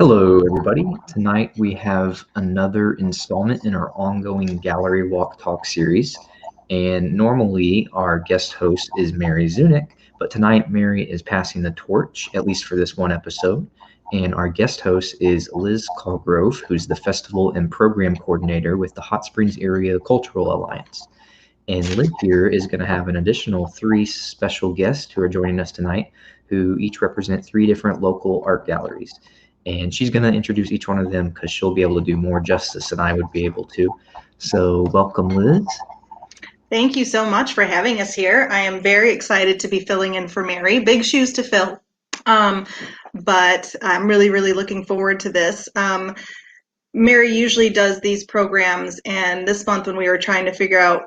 Hello, everybody. Tonight we have another installment in our ongoing Gallery Walk Talk series. And normally our guest host is Mary Zunick, but tonight Mary is passing the torch, at least for this one episode. And our guest host is Liz Colgrove, who's the festival and program coordinator with the Hot Springs Area Cultural Alliance. And Liz here is going to have an additional three special guests who are joining us tonight, who each represent three different local art galleries. And she's going to introduce each one of them because she'll be able to do more justice than I would be able to. So welcome, Liz. Thank you so much for having us here. I am very excited to be filling in for Mary. Big shoes to fill, but I'm really looking forward to this. Mary usually does these programs, and this month when we were trying to figure out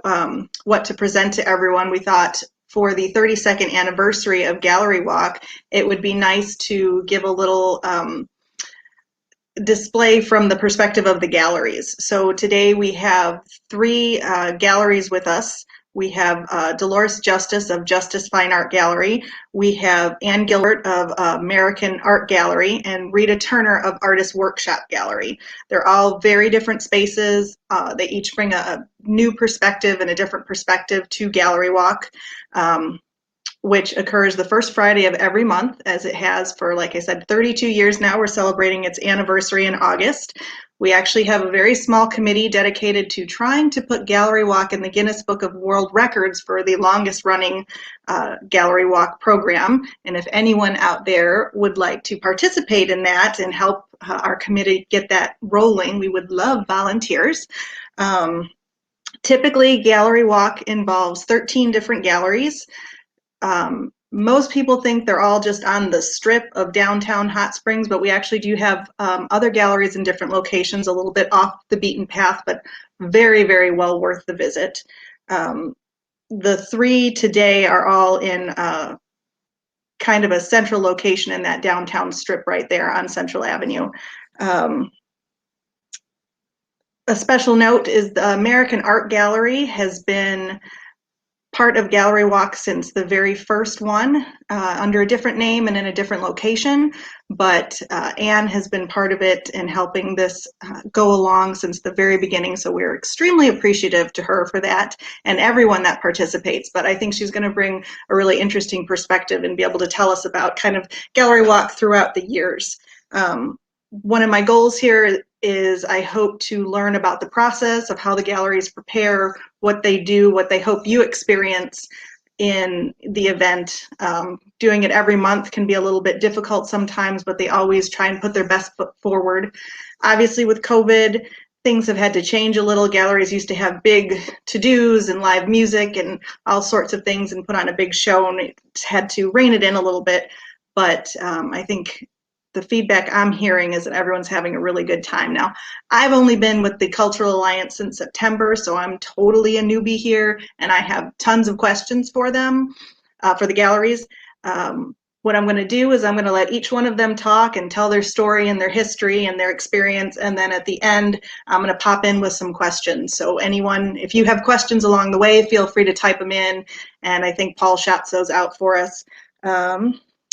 what to present to everyone, we thought for the 32nd anniversary of Gallery Walk, it would be nice to give a little display from the perspective of the galleries. So today we have three galleries with us. We have Dolores Justice of Justice Fine Art Gallery. We have Ann Gilbert of American Art Gallery and Rita Turner of Artist Workshop Gallery. They're all very different spaces. They each bring a new perspective and a different perspective to Gallery Walk, which occurs the first Friday of every month, as it has for, like I said, 32 years now. We're celebrating its anniversary in August. We actually have a very small committee dedicated to trying to put Gallery Walk in the Guinness Book of World Records for the longest running Gallery Walk program. And if anyone out there would like to participate in that and help our committee get that rolling, we would love volunteers. Typically, Gallery Walk involves 13 different galleries. Most people think they're all just on the strip of downtown Hot Springs, but we actually do have other galleries in different locations, a little bit off the beaten path, but very well worth the visit. The three today are all in kind of a central location in that downtown strip right there on Central Avenue. A special note is the American Art Gallery has been part of Gallery Walk since the very first one, under a different name and in a different location, but Anne has been part of it and helping this go along since the very beginning, so we're extremely appreciative to her for that and everyone that participates. But I think she's going to bring a really interesting perspective and be able to tell us about kind of Gallery Walk throughout the years. One of my goals here is I hope to learn about the process of how the galleries prepare, what they do, what they hope you experience in the event. Doing it every month can be a little bit difficult sometimes, but they always try and put their best foot forward. Obviously with COVID, things have had to change a little. Galleries used to have big to-dos and live music and all sorts of things and put on a big show, and it's had to rein it in a little bit. But I think the feedback I'm hearing is that everyone's having a really good time. Now, I've only been with the Cultural Alliance since September, so I'm totally a newbie here, and I have tons of questions for them, for the galleries. What I'm going to do is I'm going to let each one of them talk and tell their story and their history and their experience, and then at the end, I'm going to pop in with some questions. So anyone, if you have questions along the way, feel free to type them in, and I think Paul shots those out for us.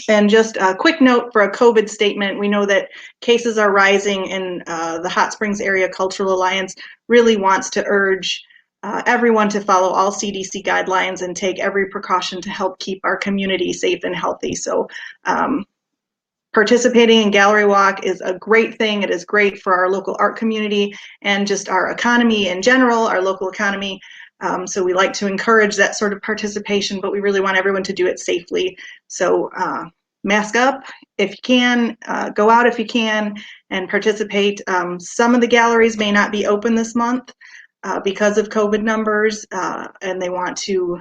And just a quick note for a COVID statement, we know that cases are rising, and the Hot Springs Area Cultural Alliance really wants to urge everyone to follow all CDC guidelines and take every precaution to help keep our community safe and healthy. So participating in Gallery Walk is a great thing. It is great for our local art community and just our economy in general, our local economy. So we like to encourage that sort of participation, but we really want everyone to do it safely. So mask up if you can, go out if you can, and participate. Some of the galleries may not be open this month because of COVID numbers, and they want to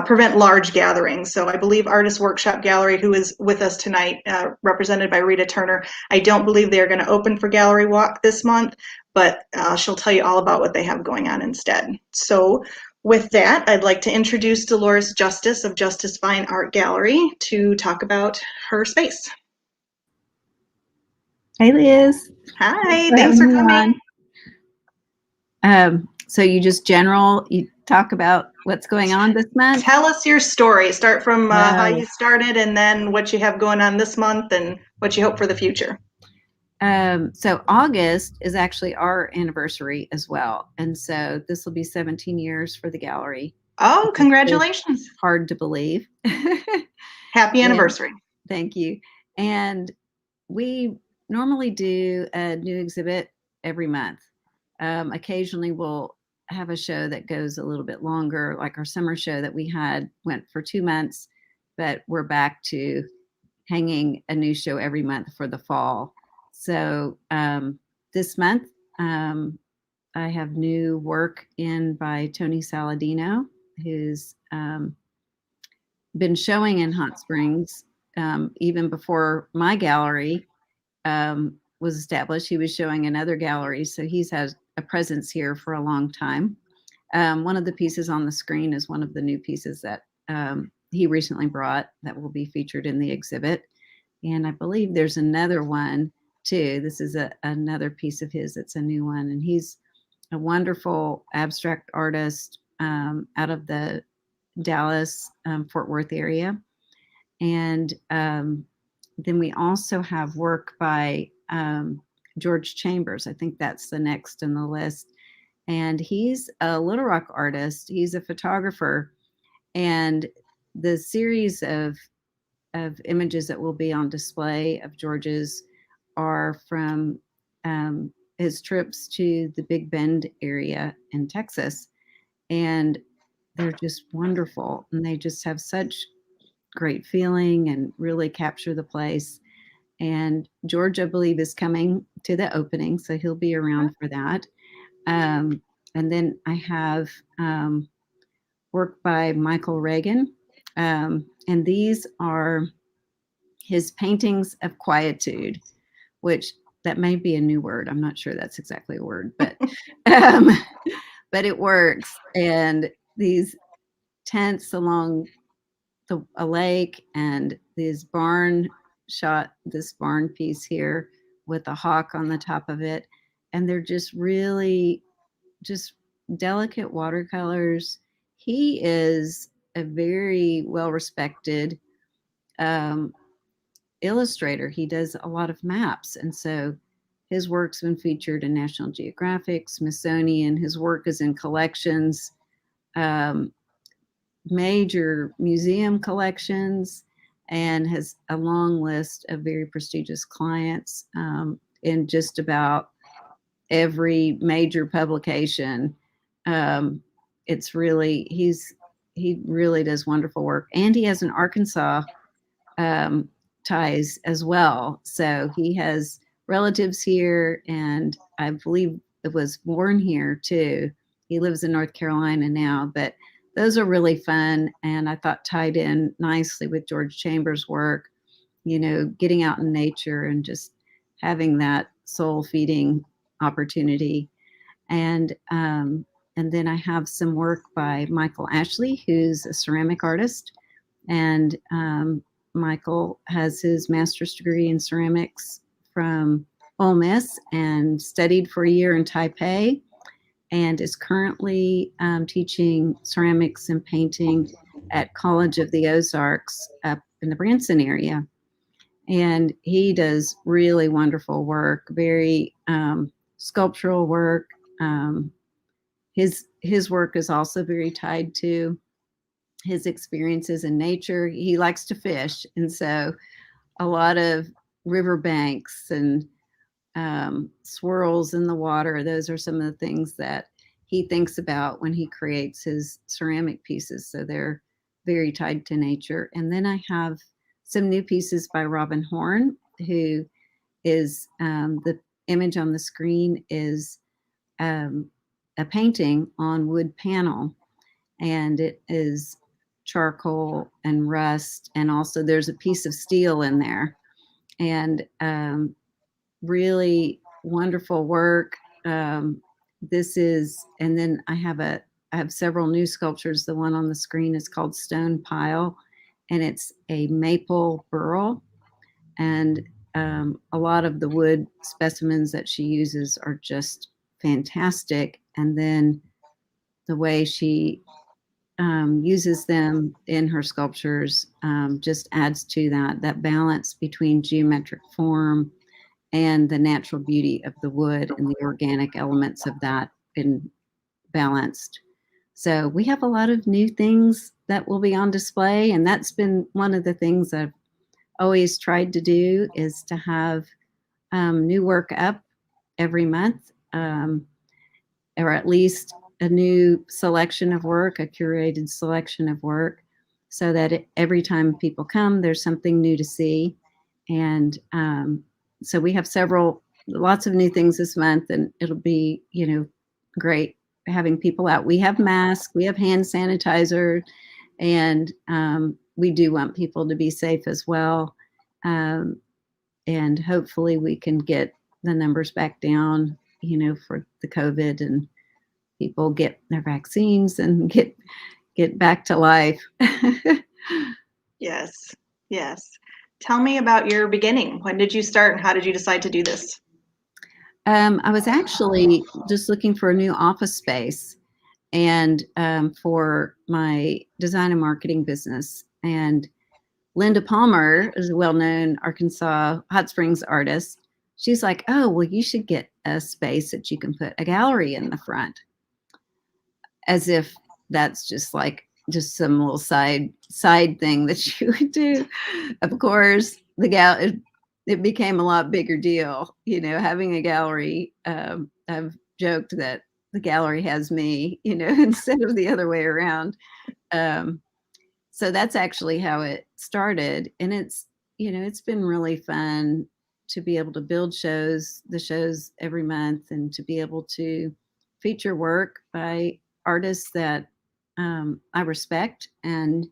prevent large gatherings. So I believe Artist Workshop Gallery, who is with us tonight, represented by Rita Turner, I don't believe they're going to open for Gallery Walk this month, but she'll tell you all about what they have going on instead. So with that, I'd like to introduce Dolores Justice of Justice Fine Art Gallery to talk about her space. Hi, Liz. Hi, thanks for coming. So you talk about what's going on this month? Tell us your story. Start from how you started and then what you have going on this month and what you hope for the future? So August is actually our anniversary as well. And so this will be 17 years for the gallery. Oh, congratulations. Hard to believe. Happy anniversary. Thank you. And we normally do a new exhibit every month. Occasionally we'll have a show that goes a little bit longer, like our summer show that we had went for 2 months, but we're back to hanging a new show every month for the fall. So this month, I have new work in by Tony Saladino, who's been showing in Hot Springs even before my gallery was established. He was showing in other galleries, so he's had a presence here for a long time. One of the pieces on the screen is one of the new pieces that he recently brought that will be featured in the exhibit. And I believe there's another one too. This is another piece of his that's a new one. And he's a wonderful abstract artist out of the Dallas, Fort Worth area. And then we also have work by George Chambers. I think that's the next in the list. And he's a Little Rock artist. He's a photographer. And the series of images that will be on display of George's are from his trips to the Big Bend area in Texas. And they're just wonderful. And they just have such great feeling and really capture the place. And George, I believe, is coming to the opening, so he'll be around for that. And then I have work by Michael Reagan. And these are his paintings of quietude, which that may be a new word. I'm not sure that's exactly a word, but it works. And these tents along a lake and this barn piece here with a hawk on the top of it. And they're just really just delicate watercolors. He is a very well-respected illustrator. He does a lot of maps. And so his work's been featured in National Geographic, Smithsonian. His work is in collections, major museum collections, and has a long list of very prestigious clients in just about every major publication. It's really, he really does wonderful work. And he has an Arkansas ties as well. So he has relatives here, and I believe it was born here too. He lives in North Carolina now, but those are really fun, and I thought tied in nicely with George Chambers' work, you know, getting out in nature and just having that soul feeding opportunity. And then I have some work by Michael Ashley, who's a ceramic artist. And Michael has his master's degree in ceramics from Ole Miss and studied for a year in Taipei, and is currently teaching ceramics and painting at College of the Ozarks up in the Branson area. And he does really wonderful work, very sculptural work. His work is also very tied to his experiences in nature. He likes to fish, and so a lot of riverbanks and swirls in the water. Those are some of the things that he thinks about when he creates his ceramic pieces. So they're very tied to nature. And then I have some new pieces by Robin Horn, who is the image on the screen is a painting on wood panel, and it is charcoal and rust, and also there's a piece of steel in there, and really wonderful work. This is, and then I have several new sculptures. The one on the screen is called Stone Pile, and it's a maple burl. And a lot of the wood specimens that she uses are just fantastic. And then the way she uses them in her sculptures, just adds to that balance between geometric form and the natural beauty of the wood and the organic elements of that in balanced. So we have a lot of new things that will be on display, and that's been one of the things I've always tried to do, is to have new work up every month, or at least a new selection of work, a curated selection of work, so that every time people come, there's something new to see. And so we have lots of new things this month, and it'll be, great having people out. We have masks, we have hand sanitizer, and we do want people to be safe as well. And hopefully we can get the numbers back down, for the COVID, and people get their vaccines and get back to life. Yes. Tell me about your beginning. When did you start, and how did you decide to do this? I was actually just looking for a new office space, and for my design and marketing business. And Linda Palmer is a well-known Arkansas Hot Springs artist. She's like, "Oh, well, you should get a space that you can put a gallery in the front." As if that's just some little side thing that you would do. Of course, it became a lot bigger deal, having a gallery. I've joked that the gallery has me, instead of the other way around. So that's actually how it started. And it's been really fun to be able to build the shows every month, and to be able to feature work by artists that I respect, and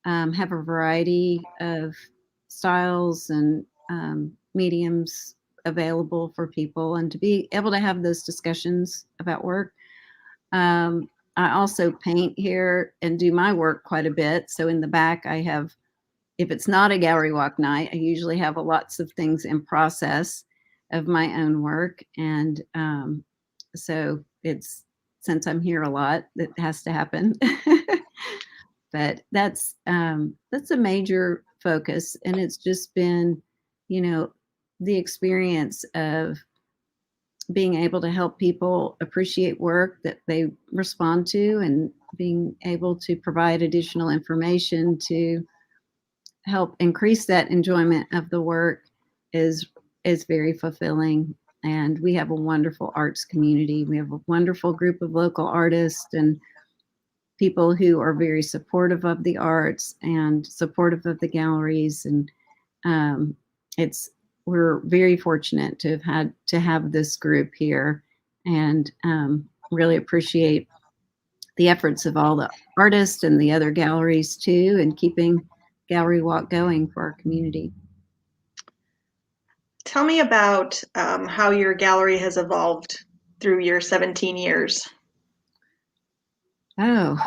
have a variety of styles and mediums available for people, and to be able to have those discussions about work. I also paint here and do my work quite a bit. So in the back, I have, if it's not a gallery walk night, I usually have lots of things in process of my own work. And so since I'm here a lot, it has to happen. But that's a major focus. And it's just been, the experience of being able to help people appreciate work that they respond to, and being able to provide additional information to help increase that enjoyment of the work is very fulfilling. And we have a wonderful arts community. We have a wonderful group of local artists and people who are very supportive of the arts and supportive of the galleries. And we're very fortunate to have this group here, and really appreciate the efforts of all the artists and the other galleries too, and keeping Gallery Walk going for our community. Tell me about how your gallery has evolved through your 17 years. Oh,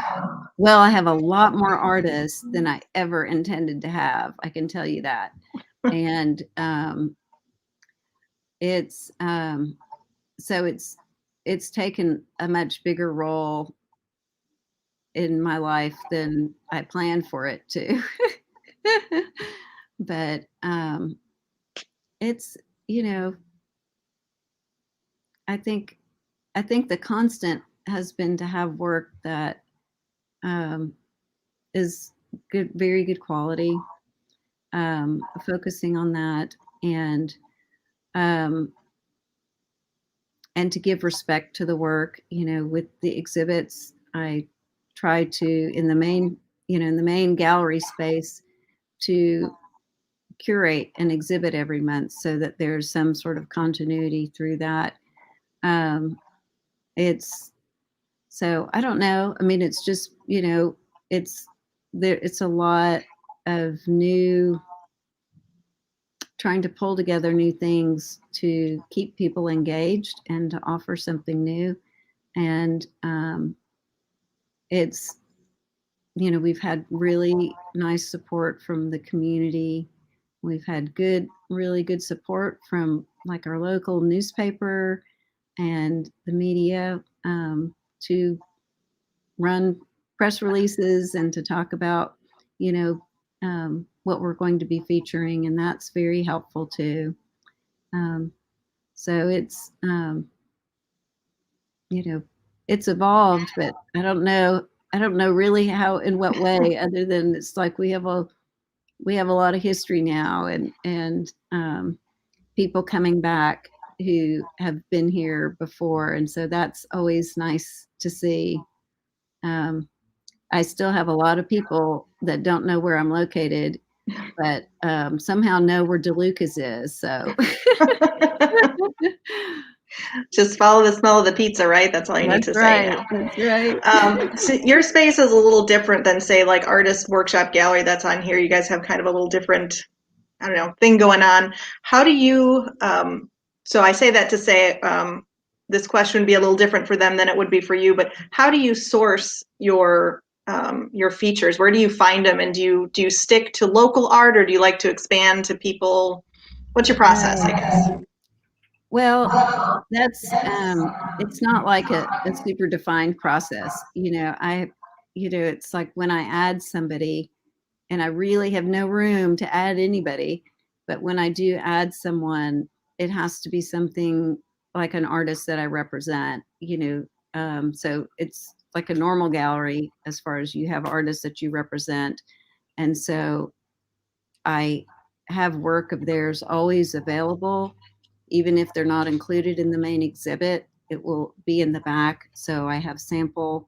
well, I have a lot more artists than I ever intended to have. I can tell you that. And it's taken a much bigger role in my life than I planned for it to. But it's, I think the constant has been to have work that is good, very good quality, focusing on that, and to give respect to the work. With the exhibits, I try to, in the main gallery space, to curate an exhibit every month so that there's some sort of continuity through that. So I don't know. I mean, it's just, it's a lot of trying to pull together new things to keep people engaged and to offer something new. And we've had really nice support from the community. We've had really good support from like our local newspaper and the media to run press releases and to talk about, what we're going to be featuring, and that's very helpful too. So it's, it's evolved, but I don't know really how, in what way, other than it's like we have a lot of history now, and people coming back who have been here before, and so that's always nice to see. I still have a lot of people that don't know where I'm located, but somehow know where DeLucas is. So just follow the smell of the pizza, right? That's all you need to say now. That's right. So your space is a little different than, say, like Artist Workshop Gallery that's on here. You guys have kind of a little different, I don't know, thing going on. How do you, so I say that to say this question would be a little different for them than it would be for you, but how do you source your features? Where do you find them? And do you stick to local art, or do you like to expand to people? What's your process, I guess? Well, that's it's not like a super defined process. It's like when I add somebody, and I really have no room to add anybody, but when I do add someone, it has to be something like an artist that I represent, so it's like a normal gallery as far as you have artists that you represent. And so I have work of theirs always available, even if they're not included in the main exhibit, it will be in the back. So I have sample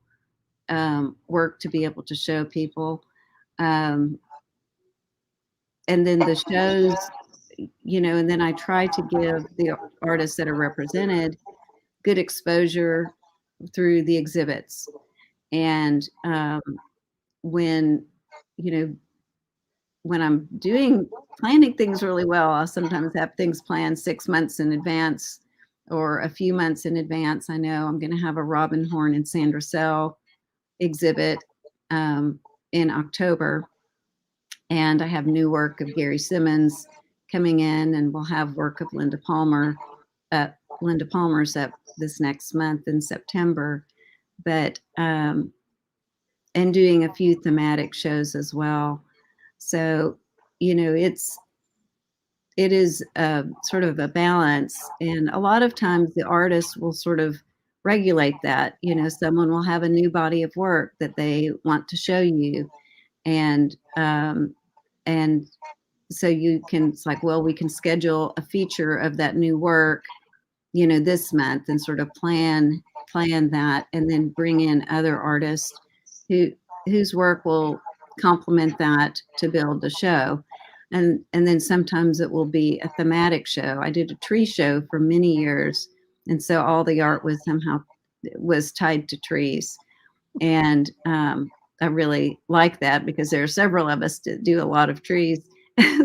work to be able to show people. And then the shows, and then I try to give the artists that are represented good exposure through the exhibits. And when I'm planning things really well, I'll sometimes have things planned 6 months in advance or a few months in advance. I know I'm going to have a Robin Horn and Sandra Sell exhibit in October. And I have new work of Gary Simmons coming in, and we'll have work of Linda Palmer. Linda Palmer's up this next month in September, but and doing a few thematic shows as well. So, it is sort of a balance, and a lot of times the artist will sort of regulate that. Someone will have a new body of work that they want to show you, and so it's like, well, we can schedule a feature of that new work, this month, and sort of plan that, and then bring in other artists whose work will complement that to build the show. And then sometimes it will be a thematic show. I did a tree show for many years, and so all the art was tied to trees. And I really like that because there are several of us that do a lot of trees.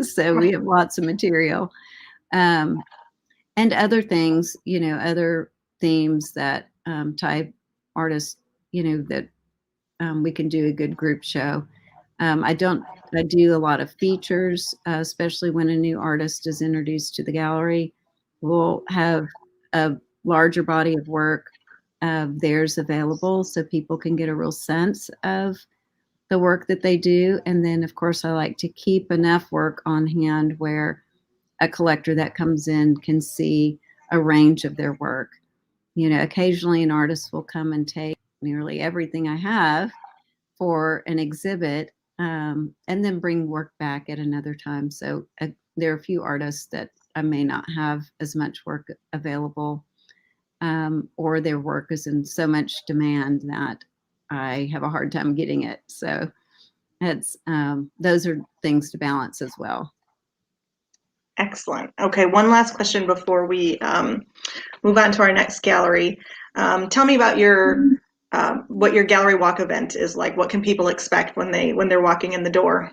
So we have lots of material. And other things, other themes that type artists, that we can do a good group show. I do a lot of features, especially when a new artist is introduced to the gallery. We'll have a larger body of work of theirs available so people can get a real sense of the work that they do. And then, of course, I like to keep enough work on hand where a collector that comes in can see a range of their work. Occasionally an artist will come and take nearly everything I have for an exhibit, and then bring work back at another time. So there are a few artists that I may not have as much work available, or their work is in so much demand that I have a hard time getting it. So it's those are things to balance as well. Excellent. Okay, one last question before we move on to our next gallery. Tell me about what your gallery walk event is like. What can people expect when they're walking in the door?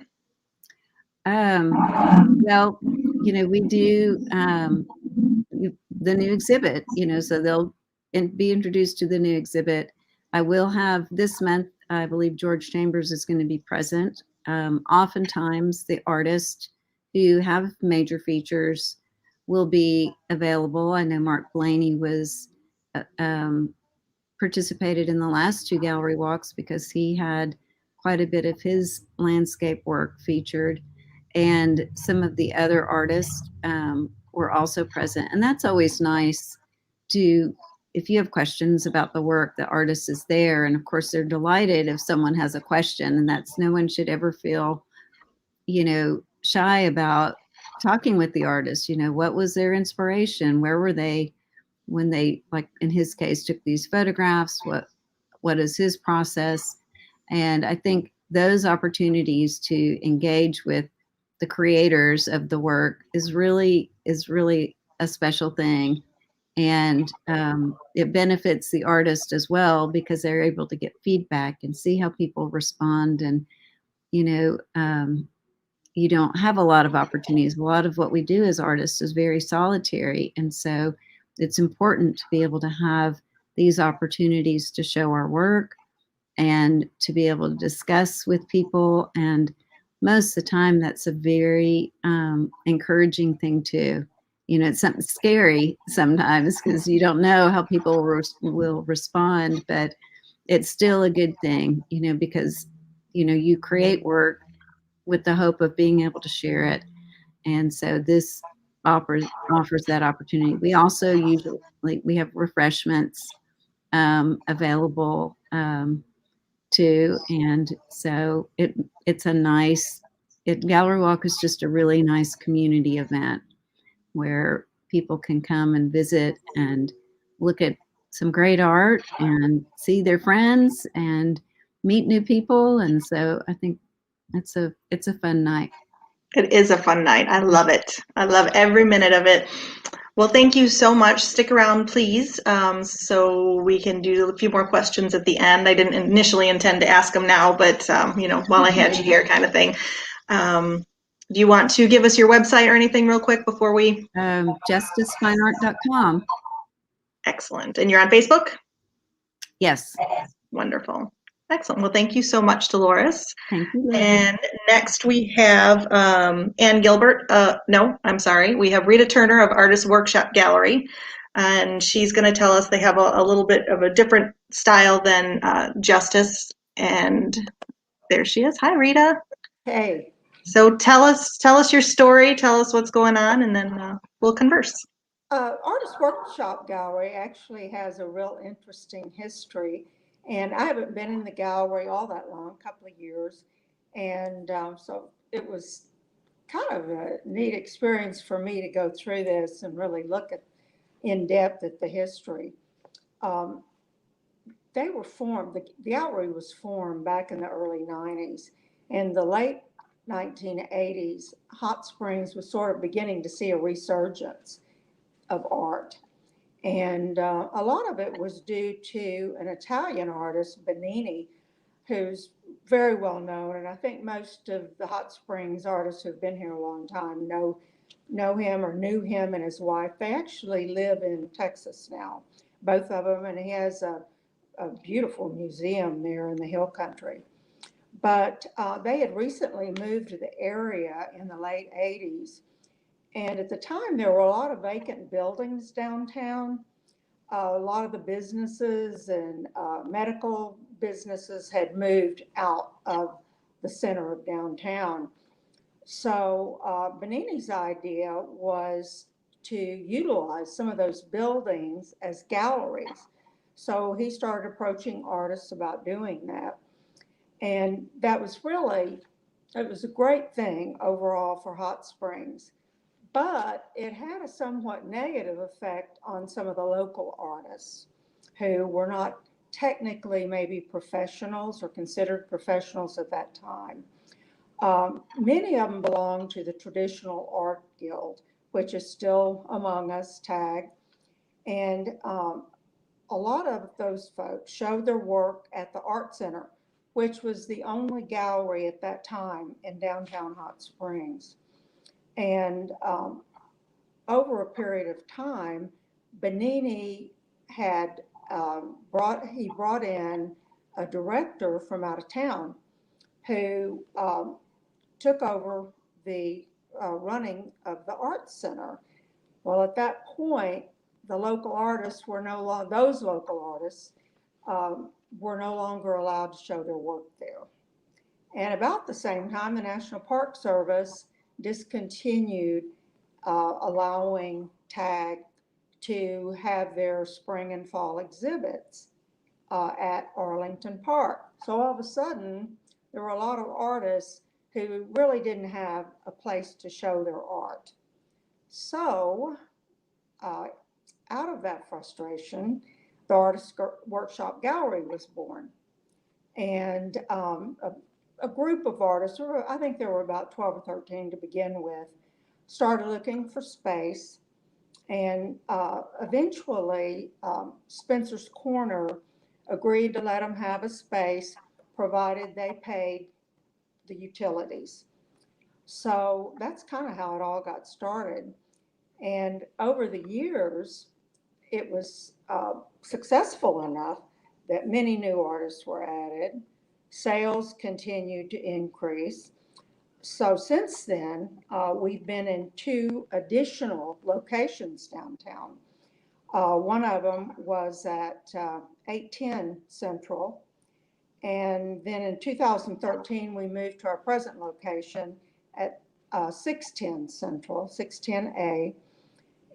Well, we do the new exhibit. So they'll be introduced to the new exhibit. I will have this month, I believe George Chambers is going to be present. Oftentimes the artists who have major features will be available. I know Mark Blaney was participated in the last 2 gallery walks because he had quite a bit of his landscape work featured, and some of the other artists were also present. And that's always nice to, if you have questions about the work, the artist is there. And of course, they're delighted if someone has a question, and that's, no one should ever feel, shy about talking with the artist. What was their inspiration? Where were they when they, like in his case, took these photographs? What is his process? And I think those opportunities to engage with the creators of the work is really a special thing. And it benefits the artist as well, because they're able to get feedback and see how people respond. And you don't have a lot of opportunities. A lot of what we do as artists is very solitary. And so it's important to be able to have these opportunities to show our work and to be able to discuss with people. And most of the time, that's a very encouraging thing too. It's something scary sometimes because you don't know how people will respond, but it's still a good thing, because, you create work with the hope of being able to share it. And so this offers that opportunity. We also usually, we have refreshments available too. And so it's a nice, Gallery Walk is just a really nice community event where people can come and visit and look at some great art and see their friends and meet new people. And so I think it's a fun night. It is a fun night. I love it. I love every minute of it. Well, thank you so much. Stick around, please, so we can do a few more questions at the end. I didn't initially intend to ask them now, but, while I had you here kind of thing. Do you want to give us your website or anything real quick before we? JusticeFineArt.com. Excellent. And you're on Facebook? Yes. Wonderful. Excellent. Well, thank you so much, Dolores. Thank you, Liz. And next we have Ann Gilbert. No, I'm sorry. We have Rita Turner of Artist Workshop Gallery. And she's going to tell us they have a little bit of a different style than Justice. And there she is. Hi, Rita. Hey. So tell us your story. Tell us what's going on, and then we'll converse. Artist Workshop Gallery actually has a real interesting history. And I haven't been in the gallery all that long, a couple of years. And so it was kind of a neat experience for me to go through this and really look at in depth at the history. They were formed, the gallery was formed back in the early 90s. In the late 1980s, Hot Springs was sort of beginning to see a resurgence of art. And a lot of it was due to an Italian artist, Benini, who's very well known. And I think most of the Hot Springs artists who've been here a long time know him or knew him and his wife. They actually live in Texas now, both of them. And he has a beautiful museum there in the Hill Country. But they had recently moved to the area in the late 80s. And at the time, there were a lot of vacant buildings downtown. A lot of the businesses and medical businesses had moved out of the center of downtown. So Benini's idea was to utilize some of those buildings as galleries. So he started approaching artists about doing that. And that was it was a great thing overall for Hot Springs. But it had a somewhat negative effect on some of the local artists who were not technically maybe professionals or considered professionals at that time. Many of them belonged to the Traditional Art Guild, which is still among us, TAG. And a lot of those folks showed their work at the Art Center, which was the only gallery at that time in downtown Hot Springs. And over a period of time, Benini had brought in a director from out of town who took over the running of the Art Center. Well, at that point, the local artists were no longer, those local artists were no longer allowed to show their work there. And about the same time, the National Park Service discontinued allowing TAG to have their spring and fall exhibits at Arlington Park. So all of a sudden, there were a lot of artists who really didn't have a place to show their art. So out of that frustration, the Artist Workshop Gallery was born. And a group of artists, I think there were about 12 or 13 to begin with, started looking for space. And eventually, Spencer's Corner agreed to let them have a space, provided they paid the utilities. So that's kind of how it all got started. And over the years, it was successful enough that many new artists were added. Sales continued to increase. So since then, we've been in 2 additional locations downtown. One of them was at 810 Central. And then in 2013, we moved to our present location at 610 Central, 610A.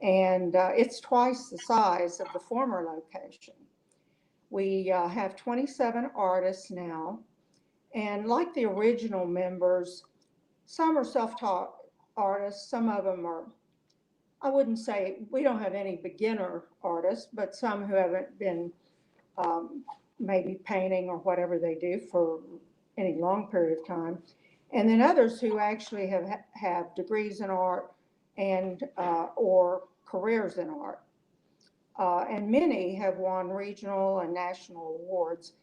And it's twice the size of the former location. We have 27 artists now. And like the original members, some are self-taught artists, some of them are, I wouldn't say, we don't have any beginner artists, but some who haven't been maybe painting or whatever they do for any long period of time. And then others who actually have degrees in art and or careers in art. And many have won regional and national awards.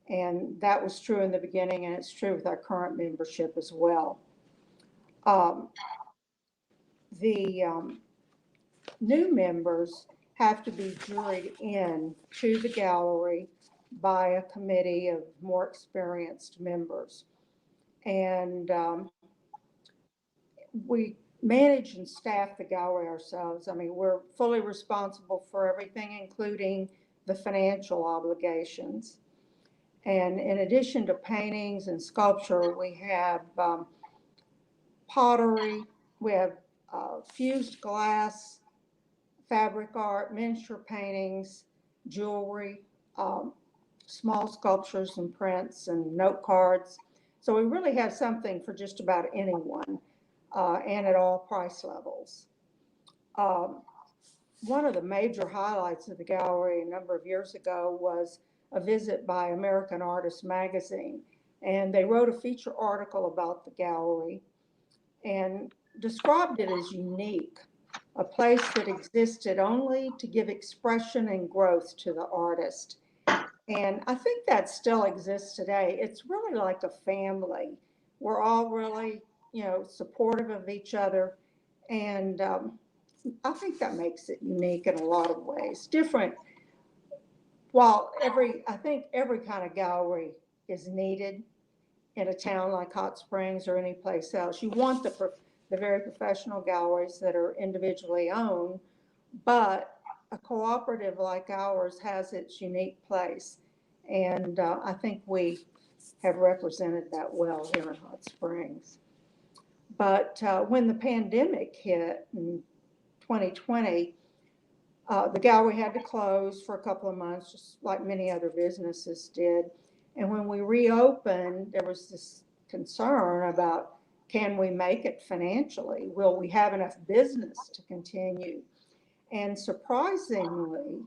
And that was true in the beginning, and it's true with our current membership as well. The new members have to be juried in to the gallery by a committee of more experienced members. And we manage and staff the gallery ourselves. I mean, we're fully responsible for everything, including the financial obligations. And in addition to paintings and sculpture, we have pottery, we have fused glass, fabric art, miniature paintings, jewelry, small sculptures and prints and note cards. So we really have something for just about anyone and at all price levels. One of the major highlights of the gallery a number of years ago was a visit by American Artist magazine. And they wrote a feature article about the gallery and described it as unique, a place that existed only to give expression and growth to the artist. And I think that still exists today. It's really like a family. We're all really, supportive of each other. And I think that makes it unique in a lot of ways. Different. While I think every kind of gallery is needed in a town like Hot Springs or any place else. You want the very professional galleries that are individually owned, but a cooperative like ours has its unique place. And I think we have represented that well here in Hot Springs. But when the pandemic hit in 2020, the gallery had to close for a couple of months, just like many other businesses did. And when we reopened, there was this concern about, can we make it financially? Will we have enough business to continue? And surprisingly,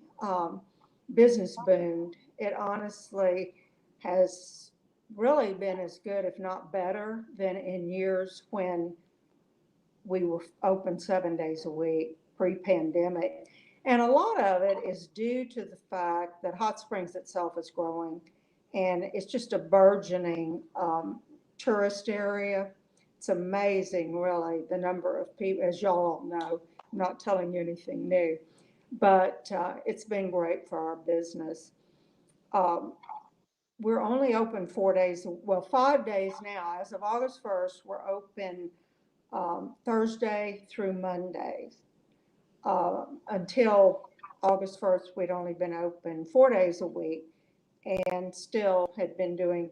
business boomed. It honestly has really been as good, if not better, than in years when we were open 7 days a week pre-pandemic. And a lot of it is due to the fact that Hot Springs itself is growing, and it's just a burgeoning tourist area. It's amazing, really, the number of people, as y'all all know. I'm not telling you anything new, but it's been great for our business. We're only open 4 days, 5 days now. As of August 1st, we're open Thursday through Mondays. Until August 1st, we'd only been open 4 days a week. and still had been doing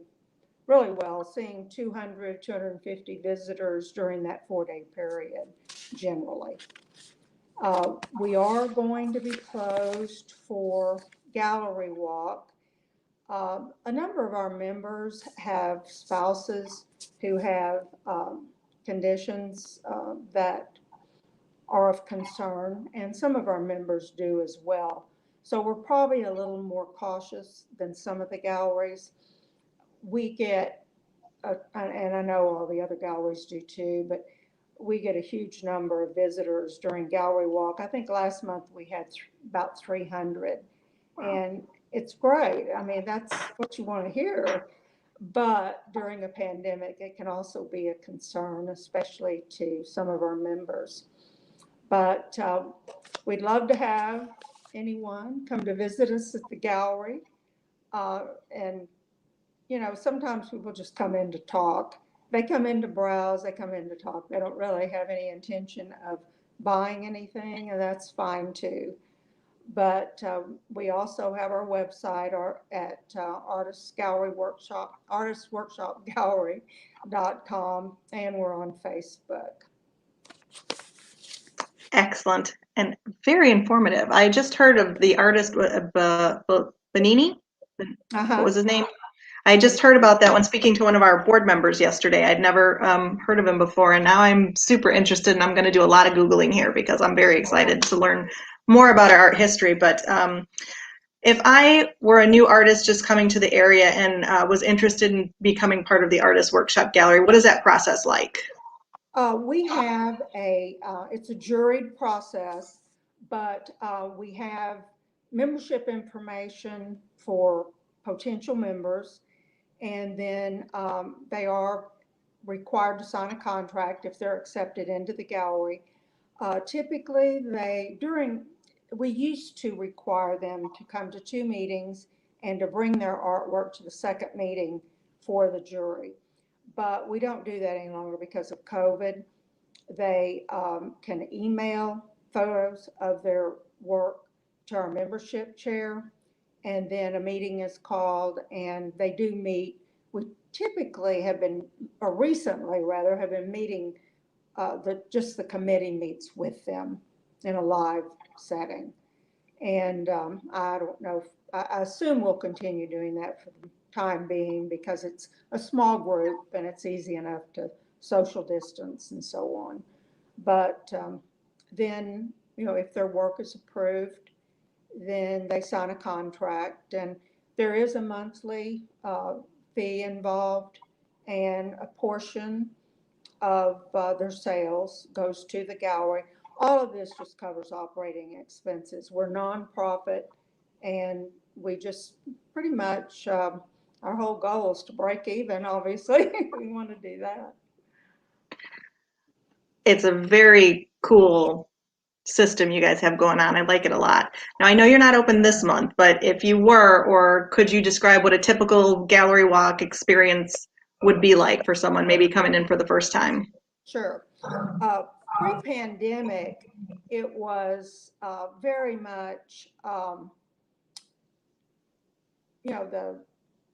really well, seeing 200, 250 visitors during that 4-day period generally. We are going to be closed for gallery walk. A number of our members have spouses who have conditions that are of concern, and some of our members do as well. So we're probably a little more cautious than some of the galleries. We get, and I know all the other galleries do too, but we get a huge number of visitors during gallery walk. I think last month we had about 300. Wow. And it's great. I mean, that's what you want to hear. But during a pandemic, it can also be a concern, especially to some of our members. But we'd love to have anyone come to visit us at the gallery. And, you know, sometimes people just come in to talk. They come in to browse, they come in to talk. They don't really have any intention of buying anything, and that's fine too. But we also have our website at artistworkshopgallery.com, and we're on Facebook. Excellent and very informative. I just heard of the artist Benini. What was his name? I just heard about that when speaking to one of our board members yesterday. I'd never heard of him before, and now I'm super interested, and I'm going to do a lot of Googling here because I'm very excited to learn more about our art history. But if I were a new artist just coming to the area and was interested in becoming part of the Artist Workshop Gallery, what is that process like? We have it's a juried process, but we have membership information for potential members, and then they are required to sign a contract if they're accepted into the gallery. Typically, we used to require them to come to 2 meetings and to bring their artwork to the second meeting for the jury. But we don't do that any longer because of COVID. They can email photos of their work to our membership chair, and then a meeting is called, and they do meet. We typically have been, or recently rather, have been meeting, just the committee meets with them in a live setting. And I don't know, I assume we'll continue doing that for the time being because it's a small group and it's easy enough to social distance and so on. But then, you know, if their work is approved, then they sign a contract, and there is a monthly fee involved, and a portion of their sales goes to the gallery. All of this just covers operating expenses. We're nonprofit, and we just pretty much, our whole goal is to break even, obviously. We want to do that. It's a very cool system you guys have going on. I like it a lot. Now, I know you're not open this month, but if you were, or could you describe what a typical gallery walk experience would be like for someone maybe coming in for the first time? Sure. Pre-pandemic, it was very much, you know, the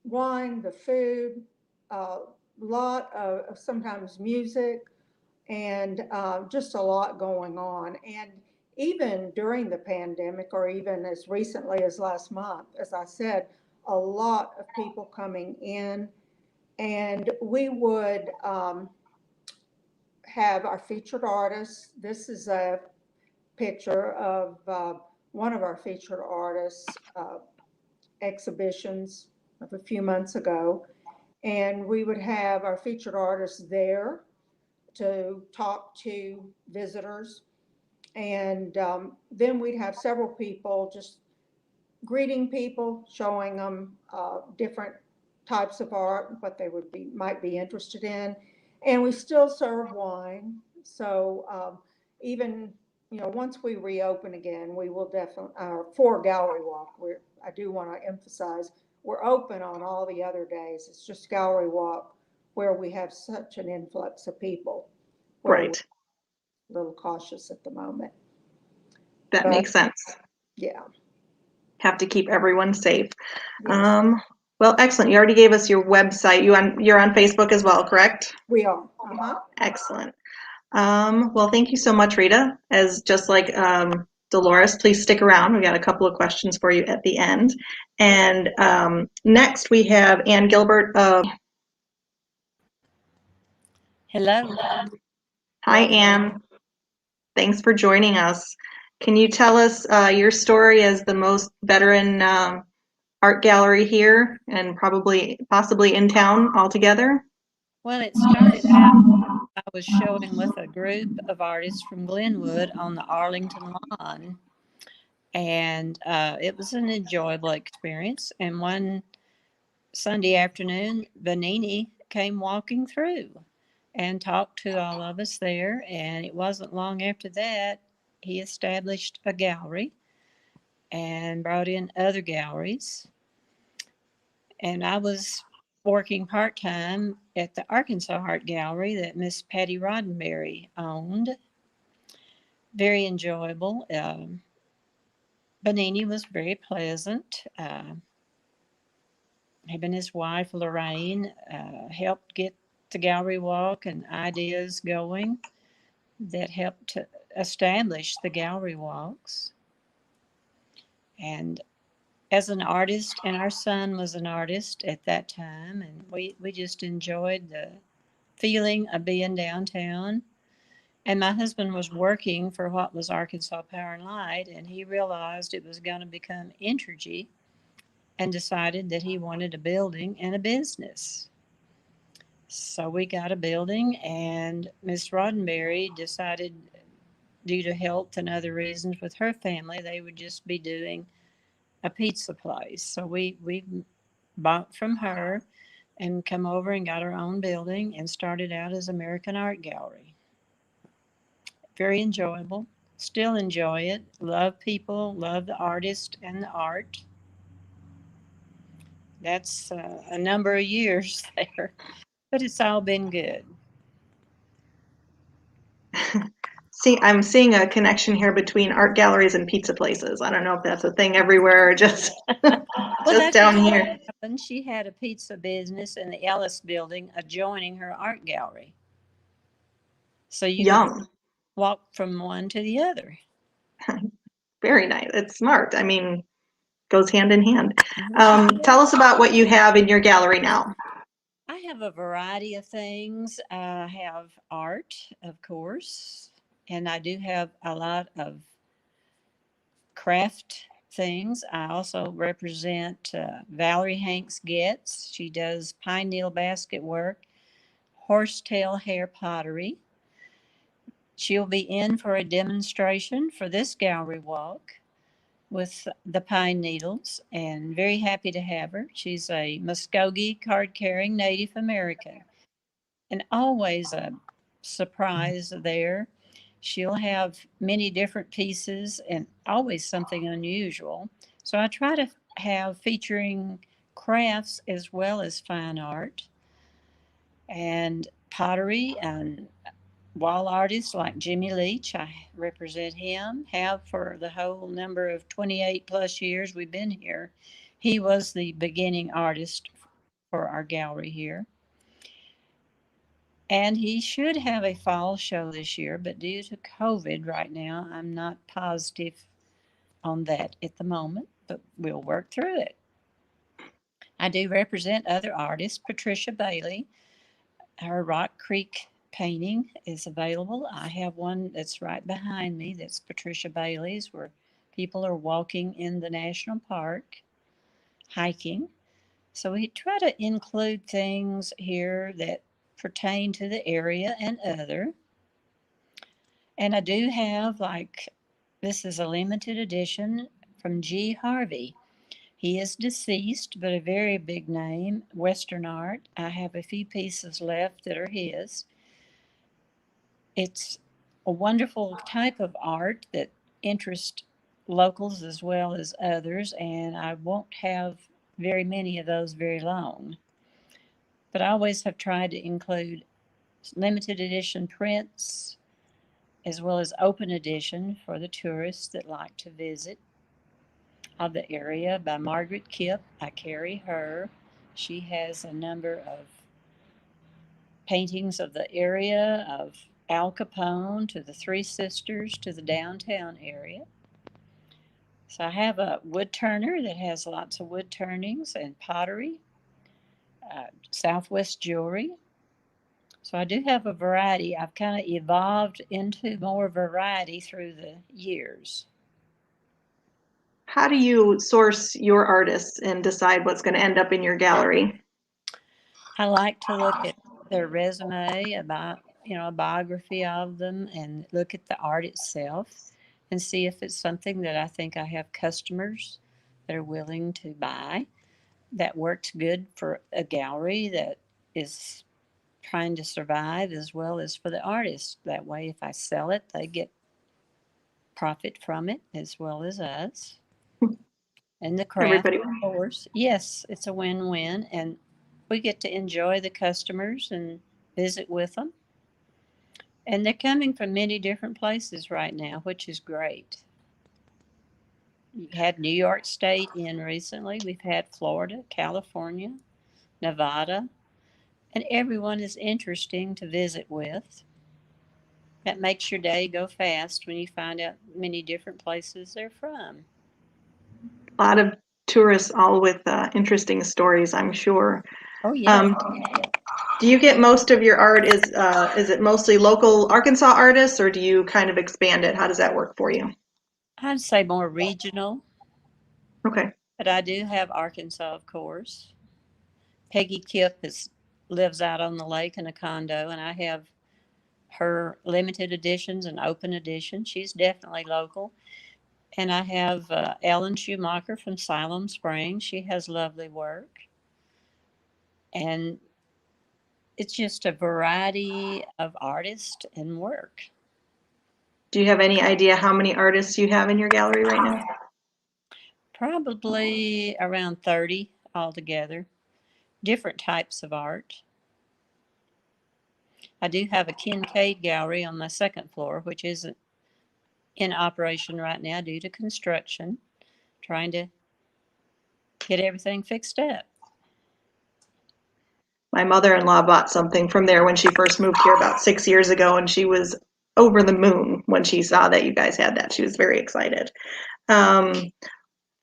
wine, the food, a lot of sometimes music, and just a lot going on. And even during the pandemic, or even as recently as last month, as I said, a lot of people coming in, and we would have our featured artists. This is a picture of one of our featured artists' exhibitions of a few months ago. And we would have our featured artists there to talk to visitors. And then we'd have several people just greeting people, showing them different types of art, what they might be interested in. And we still serve wine. So even, you know, once we reopen again, we will definitely, for Gallery Walk, I do want to emphasize, we're open on all the other days. It's just Gallery Walk where we have such an influx of people. Right. We're a little cautious at the moment. That makes sense. Yeah. have to keep everyone safe. Yes. Well, excellent. You already gave us your website. You're on Facebook as well, correct? We are. Excellent. Well, thank you so much, Rita. As just like Dolores, please stick around. We've got a couple of questions for you at the end. And next we have Ann Gilbert of. Hello. Hi, Ann. Thanks for joining us. Can you tell us your story as the most veteran art gallery here and possibly in town altogether? Well, it started out, I was showing with a group of artists from Glenwood on the Arlington lawn, and it was an enjoyable experience. And one Sunday afternoon, Vanini came walking through and talked to all of us there, and it wasn't long after that he established a gallery and brought in other galleries. And I was working part-time at the Arkansas Art Gallery that Miss Patty Roddenberry owned. Very enjoyable. Bonini was very pleasant. Him and his wife, Lorraine, helped get the gallery walk and ideas going that helped to establish the gallery walks. And as an artist, and our son was an artist at that time, and we just enjoyed the feeling of being downtown. And my husband was working for what was Arkansas Power and Light, and he realized it was going to become Entergy and decided that he wanted a building and a business. So we got a building, and Miss Roddenberry decided, due to health and other reasons with her family, they would just be doing a pizza place. So we bought from her and come over and got our own building and started out as American Art Gallery. Very enjoyable. Still enjoy it. Love people, love the artist and the art. That's a number of years there, but it's all been good. See, I'm seeing a connection here between art galleries and pizza places. I don't know if that's a thing everywhere or just just down here. Happened. She had a pizza business in the Ellis building adjoining her art gallery. So you could walk from one to the other. Very nice. It's smart. I mean, goes hand in hand. Tell us about what you have in your gallery now. I have a variety of things. I have art, of course, and I do have a lot of craft things. I also represent Valerie Hanks Getz. She does pine needle basket work, horsetail hair pottery. She'll be in for a demonstration for this gallery walk with the pine needles, and very happy to have her. She's a Muskogee card-carrying Native American, and always a surprise there. She'll have many different pieces and always something unusual. So I try to have featuring crafts as well as fine art and pottery and wall artists like Jimmy Leach. I represent him, have for the whole number of 28 plus years we've been here. He was the beginning artist for our gallery here. And he should have a fall show this year, but due to COVID right now, I'm not positive on that at the moment, but we'll work through it. I do represent other artists. Patricia Bailey, her Rock Creek painting is available. I have one that's right behind me that's Patricia Bailey's, where people are walking in the national park, hiking. So we try to include things here that pertain to the area and other. And I do have, like, this is a limited edition from G. Harvey. He is deceased, but a very big name, Western art. I have a few pieces left that are his. It's a wonderful type of art that interests locals as well as others, and I won't have very many of those very long. But I always have tried to include limited edition prints as well as open edition for the tourists that like to visit. of the area by Margaret Kipp. I carry her. She has a number of paintings of the area, of Al Capone to the Three Sisters to the downtown area. So I have a wood turner that has lots of wood turnings and pottery, Southwest jewelry. So I do have a variety. I've kind of evolved into more variety through the years. How do you source your artists and decide what's going to end up in your gallery? I like to look at their resume, about a biography of them, and look at the art itself and see if it's something that I think I have customers that are willing to buy, that works good for a gallery that is trying to survive, as well as for the artist. That way, if I sell it, they get profit from it as well as us. And the craft, Everybody. of course. Yes, it's a win-win, and we get to enjoy the customers and visit with them. And they're coming from many different places right now, which is great. You had New York State in recently. We've had Florida, California, Nevada, and everyone is interesting to visit with. That makes your day go fast when you find out many different places they're from. A lot of tourists, all with interesting stories, I'm sure. Oh, yeah. Do you get most of your art, is it mostly local Arkansas artists, or do you kind of expand it? How does that work for you? I'd say more regional, Okay. but I do have Arkansas, of course. Peggy Kipp lives out on the lake in a condo, and I have her limited editions and open editions. She's definitely local. And I have Ellen Schumacher from Siloam Springs. She has lovely work. And it's just a variety of artists and work. Do you have any idea how many artists you have in your gallery right now? Probably around 30 altogether, different types of art. I do have a Kincaid gallery on my second floor, which isn't in operation right now due to construction, trying to get everything fixed up. My mother-in-law bought something from there when she first moved here about 6 years ago, and she was over the moon when she saw that you guys had that. She was very excited.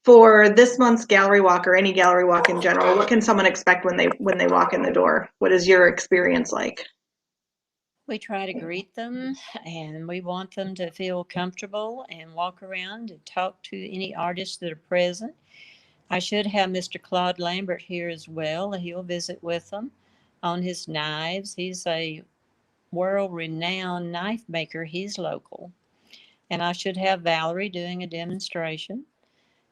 For this month's gallery walk, or any gallery walk in general, what can someone expect when they walk in the door? What is your experience like? We try to greet them, and we want them to feel comfortable and walk around and talk to any artists that are present. I should have Mr. Claude Lambert here as well. He'll visit with them on his knives. He's a world-renowned knife maker. He's local. And I should have Valerie doing a demonstration.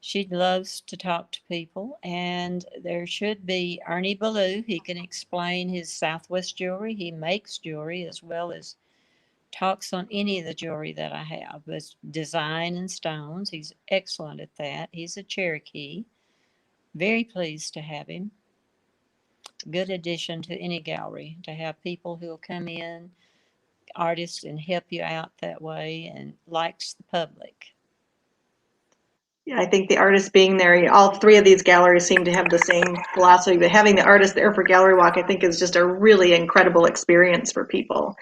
She loves to talk to people. And there should be Ernie Ballou. He can explain his Southwest jewelry. He makes jewelry as well as talks on any of the jewelry that I have. It's design and stones. He's excellent at that. He's a Cherokee. Very pleased to have him. Good addition to any gallery to have people who'll come in, artists, and help you out that way, and likes the public. Yeah, I think the artists being there, all three of these galleries seem to have the same philosophy, but having the artists there for Gallery Walk, I think, is just a really incredible experience for people.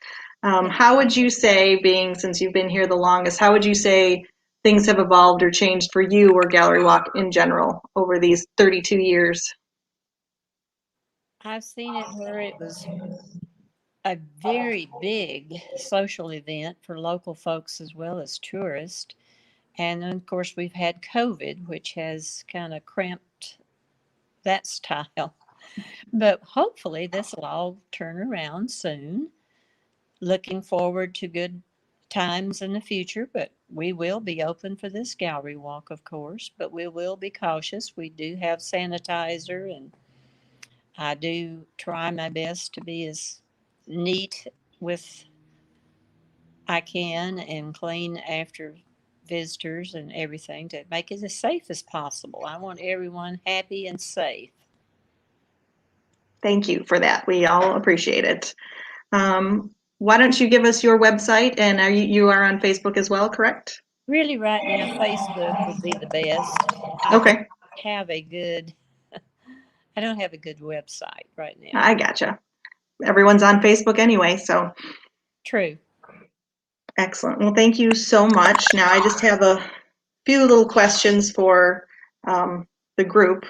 How would you say, since you've been here the longest, how would you say things have evolved or changed for you or Gallery Walk in general over these 32 years? I've seen it where it was a very big social event for local folks as well as tourists. And then, of course, we've had COVID, which has kind of cramped that style. But hopefully this will all turn around soon. Looking forward to good times in the future, but we will be open for this gallery walk, of course, but we will be cautious. We do have sanitizer, and I do try my best to be as neat with I can and clean after visitors and everything to make it as safe as possible. I want everyone happy and safe. Thank you for that. We all appreciate it. Why don't you give us your website? And you are on Facebook as well, correct? Really, right now, Facebook would be the best. Okay, have a good, I don't have a good website right now. I gotcha. Everyone's on Facebook anyway, so True. excellent. Well, thank you so much. Now I just have a few little questions for the group.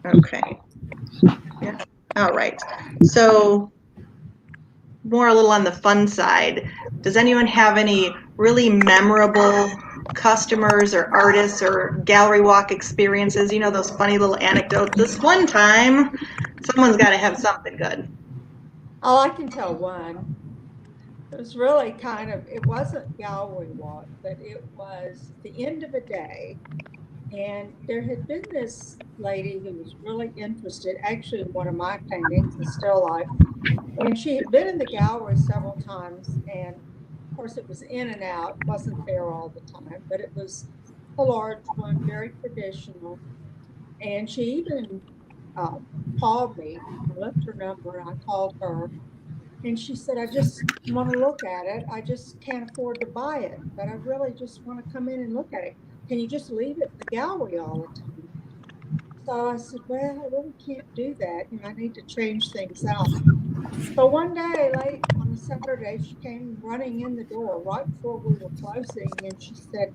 Okay. Yeah. All right. So more a little on the fun side. Does anyone have any really memorable customers or artists or gallery walk experiences? You know, those funny little anecdotes. This one time, someone's got to have something good. Oh, I can tell one. It was really kind of, it wasn't gallery walk, but it was the end of a day. And there had been this lady who was really interested, actually in one of my paintings, the still life. And she had been in the gallery several times. And of course, it was in and out, wasn't there all the time, but it was a large one, very traditional. And she even called me. I left her number and I called her. And she said, I just want to look at it. I just can't afford to buy it, but I really just want to come in and look at it. Can you just leave it in the gallery all the time? So I said, well, I really can't do that. You know, I need to change things out. So one day, late on a Saturday, she came running in the door right before we were closing, and she said,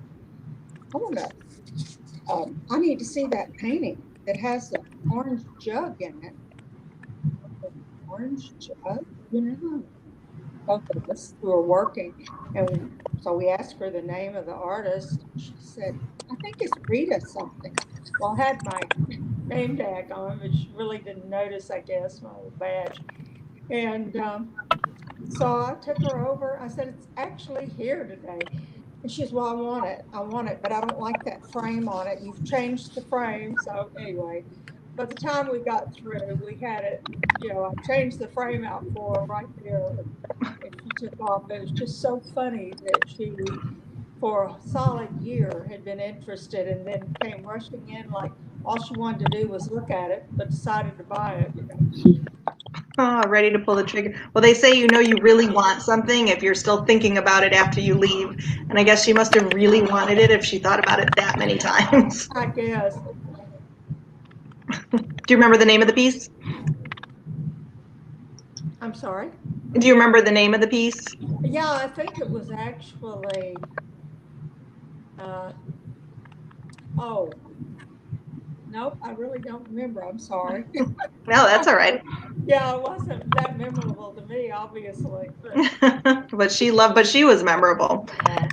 I want to, I need to see that painting that has the orange jug in it. Orange jug? You know, both of us who were working. And so we asked her the name of the artist. She said, I think it's Rita something. Well, I had my name tag on, but she really didn't notice, I guess, my little badge. And so I took her over. I said, it's actually here today. And she says, well, I want it, but I don't like that frame on it. You've changed the frame. So anyway, by the time we got through, we had it, you know, I changed the frame out for her right there. And she took off. It was just so funny that she, for a solid year, had been interested and then came rushing in like all she wanted to do was look at it, but decided to buy it, you know. Oh, ready to pull the trigger. Well, they say you know you really want something if you're still thinking about it after you leave. And I guess she must have really wanted it if she thought about it that many times. I guess. Do you remember the name of the piece? I'm sorry. Do you remember the name of the piece? Yeah, I think it was actually, oh, nope, I really don't remember. I'm sorry. No, that's all right. Yeah, it wasn't that memorable to me, obviously. But But she was memorable.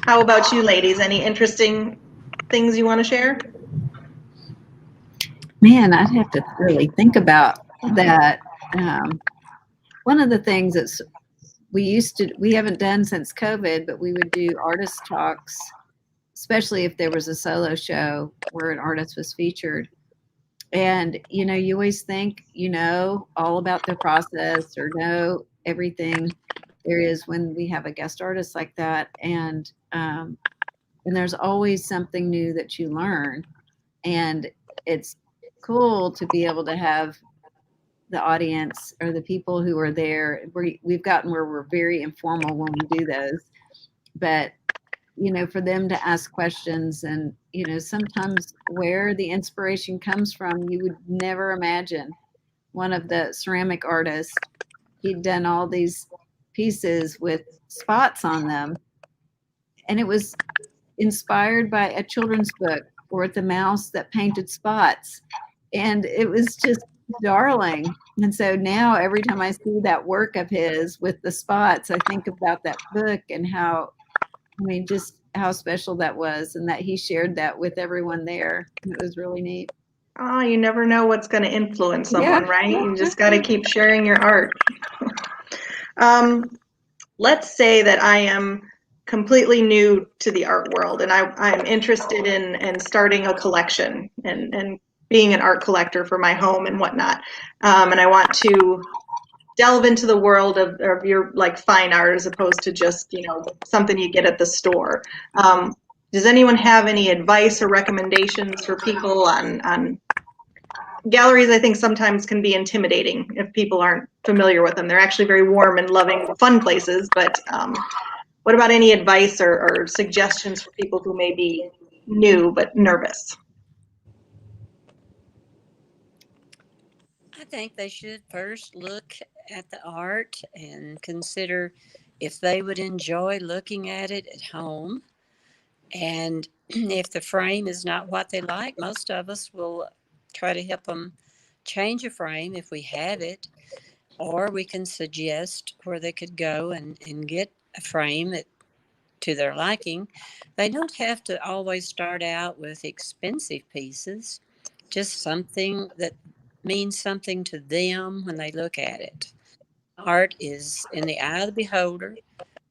How about you ladies? Any interesting things you want to share? Man, I'd have to really think about that. One of the things that's we haven't done since COVID, but we would do artist talks, especially if there was a solo show where an artist was featured. And, you know, you always think, you know, all about the process or know everything there is when we have a guest artist like that. And there's always something new that you learn. And it's cool to be able to have the audience or the people who are there. We've gotten where we're very informal when we do those, but you know, for them to ask questions and, you know, sometimes where the inspiration comes from, you would never imagine. One of the ceramic artists, he'd done all these pieces with spots on them, and it was inspired by a children's book or the mouse that painted spots. And it was just darling. And so now every time I see that work of his with the spots, I think about that book and how, I mean, just how special that was and that he shared that with everyone there. It was really neat. Oh, you never know what's going to influence someone, right? You just got to keep sharing your art. Let's say that I am completely new to the art world and I'm interested in starting a collection and being an art collector for my home and whatnot. And I want to delve into the world of your like fine art as opposed to just, you know, something you get at the store. Does anyone have any advice or recommendations for people on galleries? I think sometimes can be intimidating if people aren't familiar with them. They're actually very warm and loving, fun places, but What about any advice or suggestions for people who may be new but nervous? I think they should first look at the art and consider if they would enjoy looking at it at home. And if the frame is not what they like, most of us will try to help them change a frame if we have it, or we can suggest where they could go and get a frame that to their liking. They don't have to always start out with expensive pieces, just something that means something to them when they look at it. Art is in the eye of the beholder.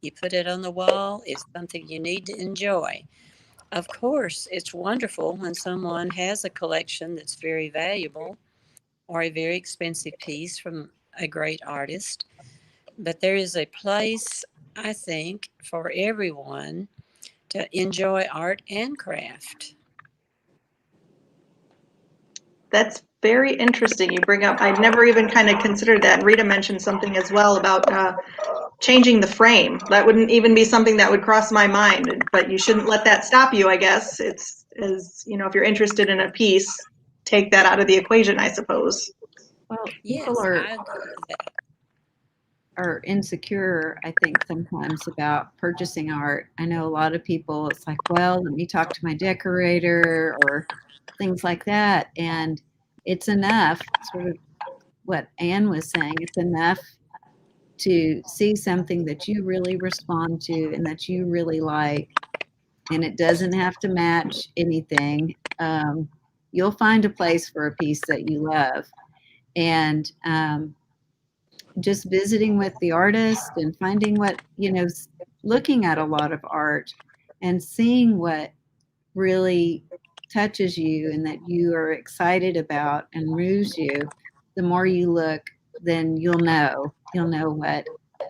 You put it on the wall, it's something you need to enjoy. Of course, it's wonderful when someone has a collection that's very valuable or a very expensive piece from a great artist, but there is a place, I think, for everyone to enjoy art and craft. That's very interesting. You bring up, I'd never even kind of considered that. Rita mentioned something as well about changing the frame. That wouldn't even be something that would cross my mind, but you shouldn't let that stop you, I guess. It's, as you know, if you're interested in a piece, take that out of the equation, I suppose. Well, Yes, people I agree with that. are insecure, I think, sometimes about purchasing art. I know a lot of people, it's like, well, let me talk to my decorator or things like that. And it's enough, sort of what Anne was saying, it's enough to see something that you really respond to and that you really like. And it doesn't have to match anything. You'll find a place for a piece that you love. And just visiting with the artist and finding what, looking at a lot of art and seeing what really touches you and that you are excited about and moves you, the more you look, then you'll know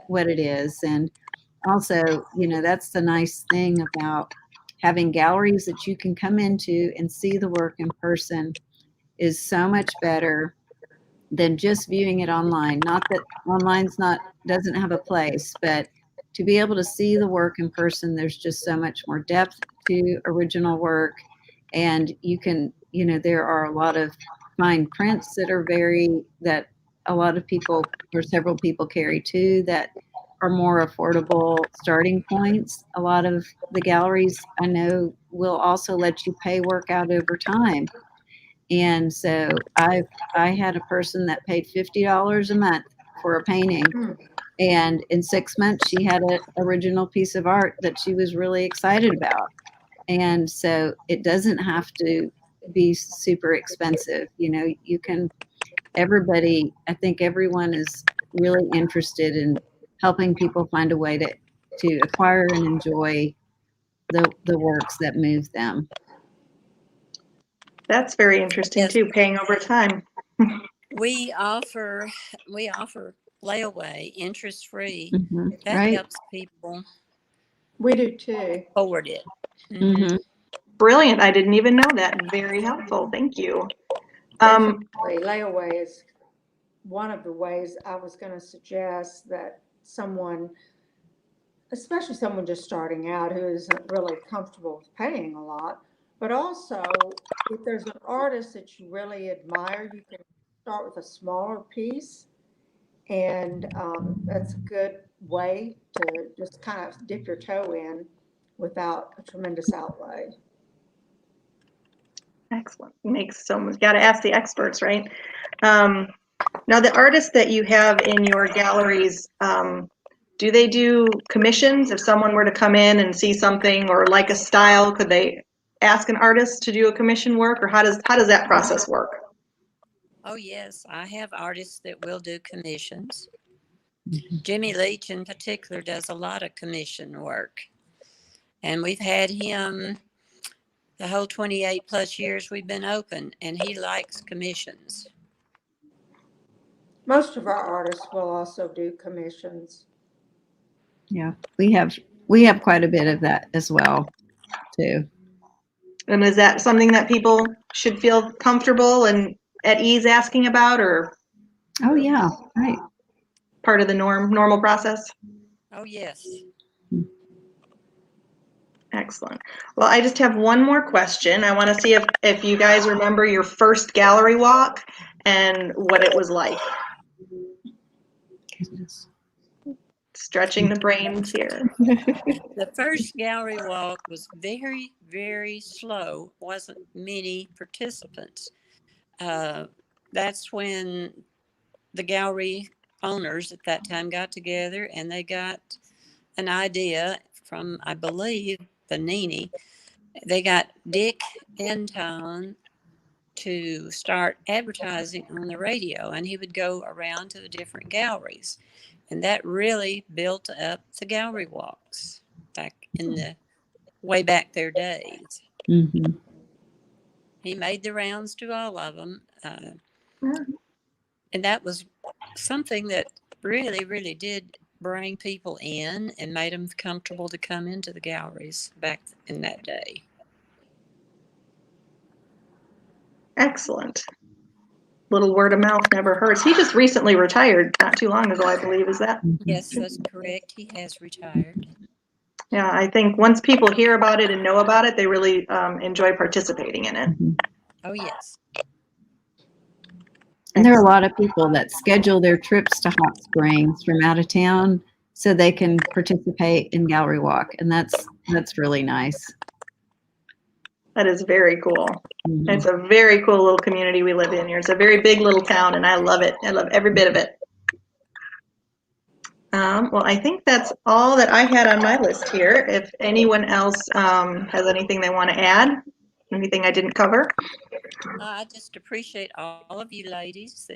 what it is. And also, that's the nice thing about having galleries that you can come into and see the work in person is so much better than just viewing it online. Not that online's not doesn't have a place, but to be able to see the work in person, there's just so much more depth to original work. And you can, there are a lot of fine prints that a lot of people or several people carry too that are more affordable starting points. A lot of the galleries I know will also let you pay work out over time. And so I had a person that paid $50 a month for a painting. And in 6 months, she had an original piece of art that she was really excited about. And so it doesn't have to be super expensive. I think everyone is really interested in helping people find a way to acquire and enjoy the works that move them. That's very interesting Yes. too, paying over time. We offer layaway, interest free. Mm-hmm. That Right? helps people We do too. forward it. Mm-hmm. Brilliant. I didn't even know that. Very helpful. Thank you. Definitely, layaway is one of the ways I was going to suggest that someone, especially someone just starting out who isn't really comfortable with paying a lot, but also if there's an artist that you really admire, you can start with a smaller piece. And that's a good way to just kind of dip your toe in without a tremendous outlay. Excellent. Makes so much. Got to ask the experts, right? Now, the artists that you have in your galleries, do they do commissions? If someone were to come in and see something or like a style, could they ask an artist to do a commission work, or how does that process work? Oh, yes. I have artists that will do commissions. Mm-hmm. Jimmy Leach, in particular, does a lot of commission work. And we've had him the whole 28 plus years we've been open, and he likes commissions. Most of our artists will also do commissions. Yeah, we have quite a bit of that as well, too. And is that something that people should feel comfortable and at ease asking about, or Oh yeah, right. part of the normal process? Oh, yes. Excellent. Well, I just have one more question. I want to see if you guys remember your first gallery walk and what it was like. Goodness. Stretching the brains here. The first gallery walk was very, very slow. Wasn't many participants. That's when the gallery owners at that time got together and they got an idea from, I believe, Vanini. They got Dick Anton to start advertising on the radio, and he would go around to the different galleries. And that really built up the gallery walks back in the way back their days. Mm-hmm. He made the rounds to all of them. And that was something that really, really did bring people in and made them comfortable to come into the galleries back in that day. Excellent. Little word of mouth never hurts. He just recently retired not too long ago, I believe. Is that? Yes, that's correct. He has retired. Yeah, I think once people hear about it and know about it, they really enjoy participating in it. Oh, yes. And there are a lot of people that schedule their trips to Hot Springs from out of town so they can participate in gallery walk, and that's really nice. That is very cool. Mm-hmm. It's a very cool little community we live in here. It's a very big little town, and I love it. I love every bit of it. Well, I think that's all that I had on my list here. If anyone else has anything they want to add, anything I didn't cover. I just appreciate all of you ladies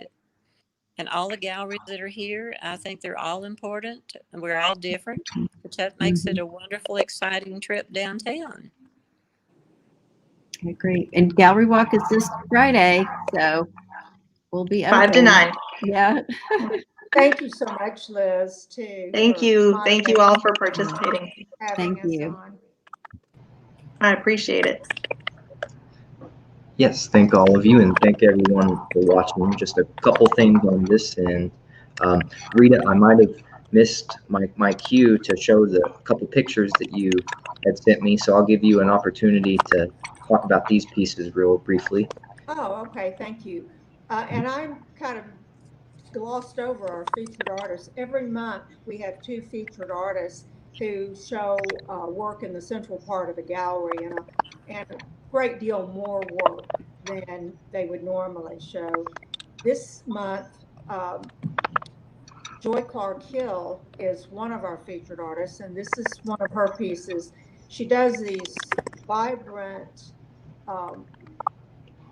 and all the galleries that are here. I think they're all important and we're all different, which that makes it a wonderful, exciting trip downtown. Okay, great. And gallery walk is this Friday, so we'll be open. 5 to 9. Yeah. Thank you so much, Liz, too. Thank you. Thank you all for participating. Thank you. I appreciate it. Yes, thank all of you, and thank everyone for watching. Just a couple things on this end. Rita, I might have missed my cue to show the couple pictures that you had sent me, so I'll give you an opportunity to talk about these pieces real briefly. Oh, okay, thank you. And I'm kind of glossed over our featured artists. Every month we have 2 featured artists who show work in the central part of the gallery, and a great deal more work than they would normally show. This month, Joy Clark Hill is one of our featured artists, and this is one of her pieces. She does these vibrant,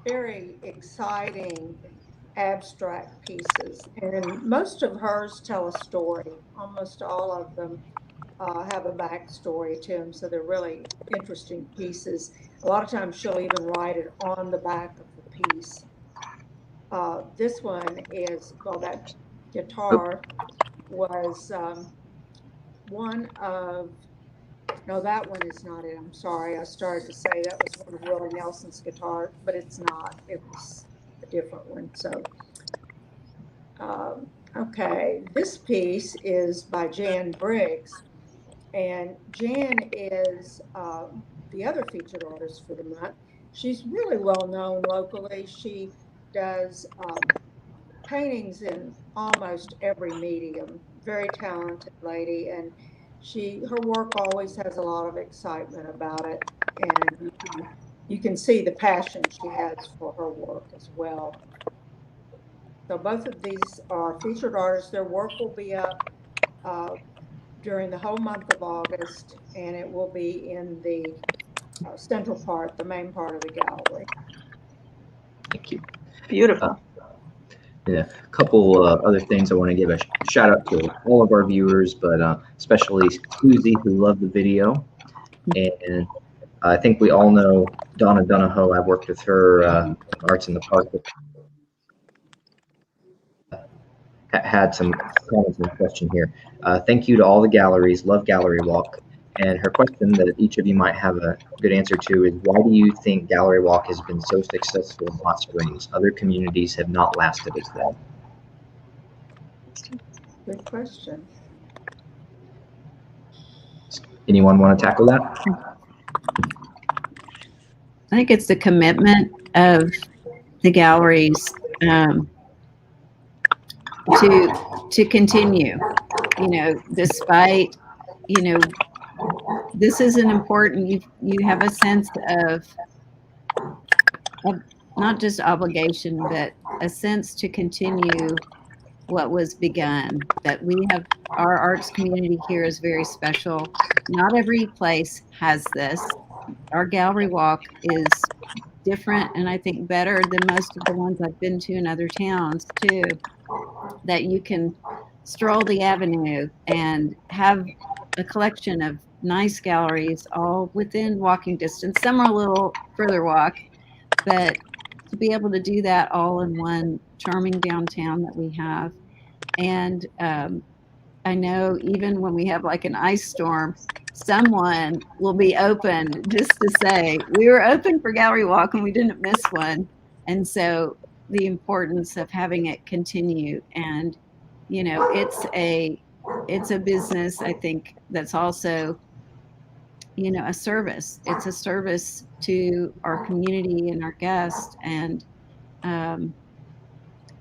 very exciting abstract pieces, and most of hers tell a story. Almost all of them have a backstory to them, so they're really interesting pieces. A lot of times she'll even write it on the back of the piece. This one is, well, that guitar was one of, no, that one is not it. I'm sorry. I started to say that was one of Willie Nelson's guitars, but it's not. It was a different one. So, okay, this piece is by Jan Briggs, and Jan is the other featured artist for the month. She's really well known locally. She does paintings in almost every medium. Very talented lady, and her work always has a lot of excitement about it, and you can see the passion she has for her work as well. So both of these are featured artists. Their work will be up during the whole month of August, and it will be in the central part, the main part of the gallery. Thank you. Beautiful. Yeah, a couple other things I want to give a shout out to all of our viewers, but especially Susie, who loved the video. And I think we all know Donna Donahoe. I've worked with her Arts in the Park. Had some comments and question here. Thank you to all the galleries. Love Gallery Walk. And her question that each of you might have a good answer to is, why do you think Gallery Walk has been so successful in Hot Springs? Other communities have not lasted as well. Good question. Anyone want to tackle that? think it's the commitment of the galleries to continue, despite, this is an important, you have a sense of not just obligation, but a sense to continue what was begun, that we have, our arts community here is very special. Not every place has this. Our gallery walk is different, and I think better than most of the ones I've been to in other towns too, that you can stroll the avenue and have a collection of nice galleries all within walking distance. Some are a little further walk, but to be able to do that all in one charming downtown that we have. And I know even when we have like an ice storm, someone will be open just to say, we were open for gallery walk and we didn't miss one. And so the importance of having it continue, and it's a business, I think, that's also a service. It's a service to our community and our guests. And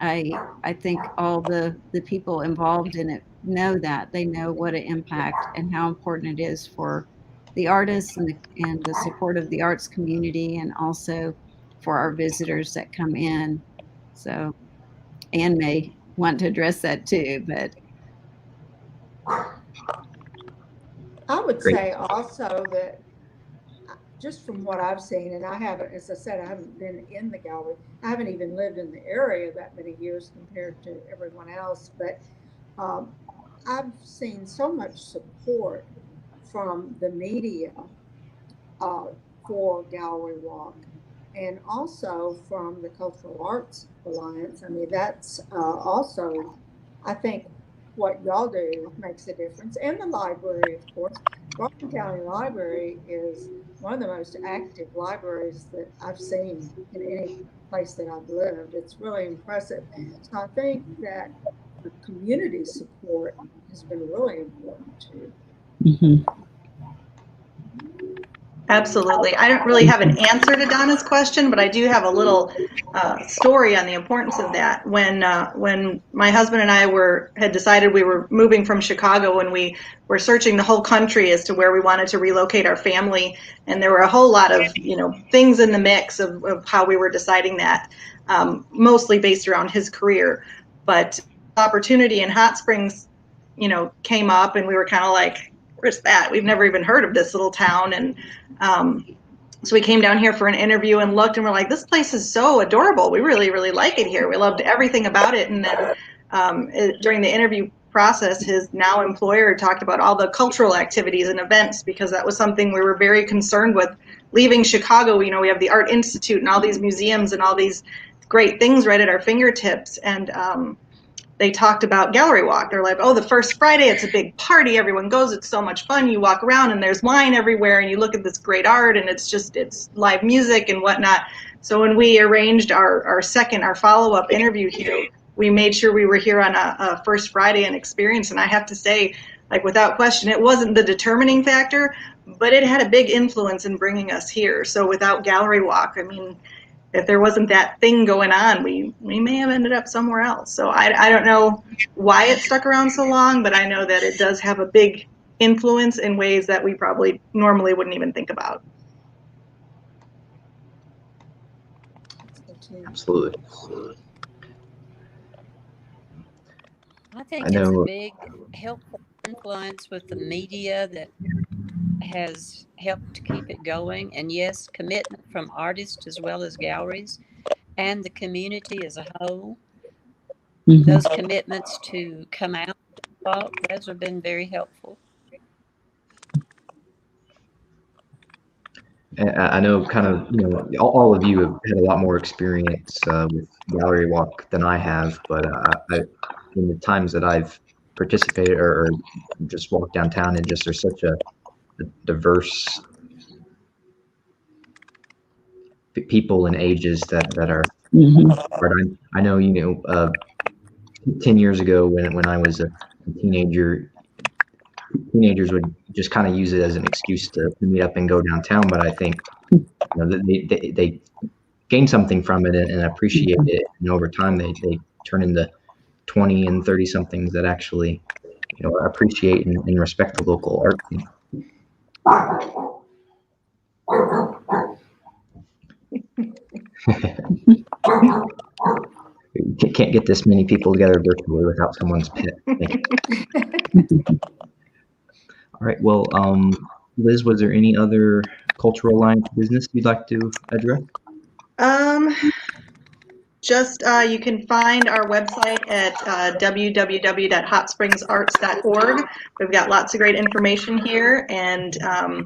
I think all the people involved in it know that. They know what an impact and how important it is for the artists and the support of the arts community, and also for our visitors that come in. So Anne may want to address that too, but I would Great. say also that just from what I've seen, and I haven't, as I said, I haven't been in the gallery. I haven't even lived in the area that many years compared to everyone else, but I've seen so much support from the media for Gallery Walk, and also from the Cultural Arts Alliance. I mean, that's also, I think, what y'all do makes a difference, and the library, of course. Washington County Library is one of the most active libraries that I've seen in any place that I've lived. It's really impressive. So I think that the community support has been really important too. mm-hmm. Absolutely. I don't really have an answer to Donna's question, but I do have a little story on the importance of that. When my husband and I had decided we were moving from Chicago, and we were searching the whole country as to where we wanted to relocate our family, and there were a whole lot of things in the mix of how we were deciding that, mostly based around his career. But opportunity in Hot Springs, came up, and we were kind of like, where's that? We've never even heard of this little town. And so we came down here for an interview and looked, and we're like, this place is so adorable. We really, really like it here. We loved everything about it. And then during the interview process, his now employer talked about all the cultural activities and events, because that was something we were very concerned with. Leaving Chicago, we have the Art Institute and all these museums and all these great things right at our fingertips. And they talked about Gallery Walk. They're like, oh, the first Friday, it's a big party. Everyone goes. It's so much fun. You walk around and there's wine everywhere, and you look at this great art, and it's live music and whatnot. So when we arranged our follow-up interview here, we made sure we were here on a First Friday and experience. And I have to say, like, without question, it wasn't the determining factor, but it had a big influence in bringing us here. So without Gallery Walk, I mean, if there wasn't that thing going on, we may have ended up somewhere else. So I don't know why it stuck around so long, but I know that it does have a big influence in ways that we probably normally wouldn't even think about. Absolutely. I think it's a big helpful influence with the media that has helped to keep it going. And yes, commitment from artists as well as galleries and the community as a whole. Mm-hmm. Those commitments to come out, those have been very helpful. I know kind of, all of you have had a lot more experience with Gallery Walk than I have, but in the times that I've participated or just walked downtown, and just there's such a diverse people and ages that are mm-hmm. I know 10 years ago when I was a teenager, teenagers would just kind of use it as an excuse to meet up and go downtown. But I think they gain something from it and appreciate it, and over time they turn into 20 and 30 somethings that actually appreciate and respect the local art scene. Can't get this many people together virtually without someone's pet. All right. Well, Liz, was there any other Cultural Alliance business you'd like to address? Just you can find our website at www.hotspringsarts.org. We've got lots of great information here, and I'd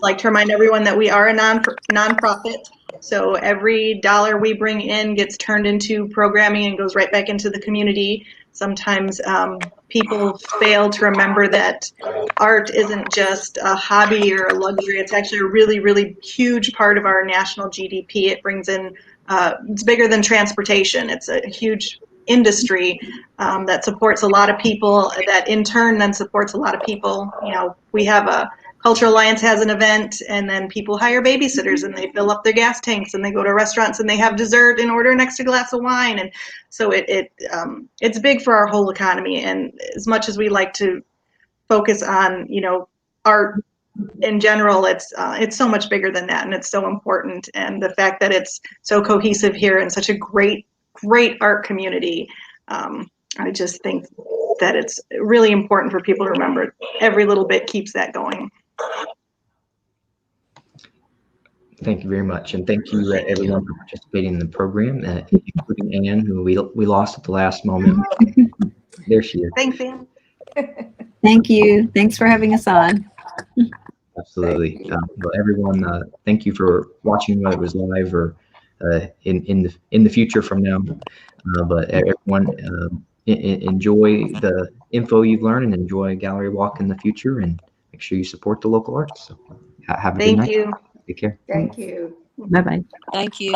like to remind everyone that we are a nonprofit. So every dollar we bring in gets turned into programming and goes right back into the community. Sometimes people fail to remember that art isn't just a hobby or a luxury. It's actually a really, really huge part of our national GDP. It brings in, it's bigger than transportation. It's a huge industry that supports a lot of people, that in turn then supports a lot of people. We have a Cultural Alliance has an event, and then people hire babysitters, and they fill up their gas tanks, and they go to restaurants, and they have dessert and order an extra glass of wine, and so it's big for our whole economy. And as much as we like to focus on art in general, it's so much bigger than that, and it's so important. And the fact that it's so cohesive here and such a great art community, I just think that it's really important for people to remember. Every little bit keeps that going. Thank you very much, and thank you everyone for participating in the program, including Anne, who we lost at the last moment. There she is. Thanks, Anne. Thank you. Thanks for having us on. Absolutely. Well, everyone, thank you for watching, whether it was live or in the future from now. But everyone, enjoy the info you've learned and enjoy Gallery Walk in the future, and make sure you support the local arts. So have a good night. Thank you. Take care. Thank you. Bye-bye. Thank you.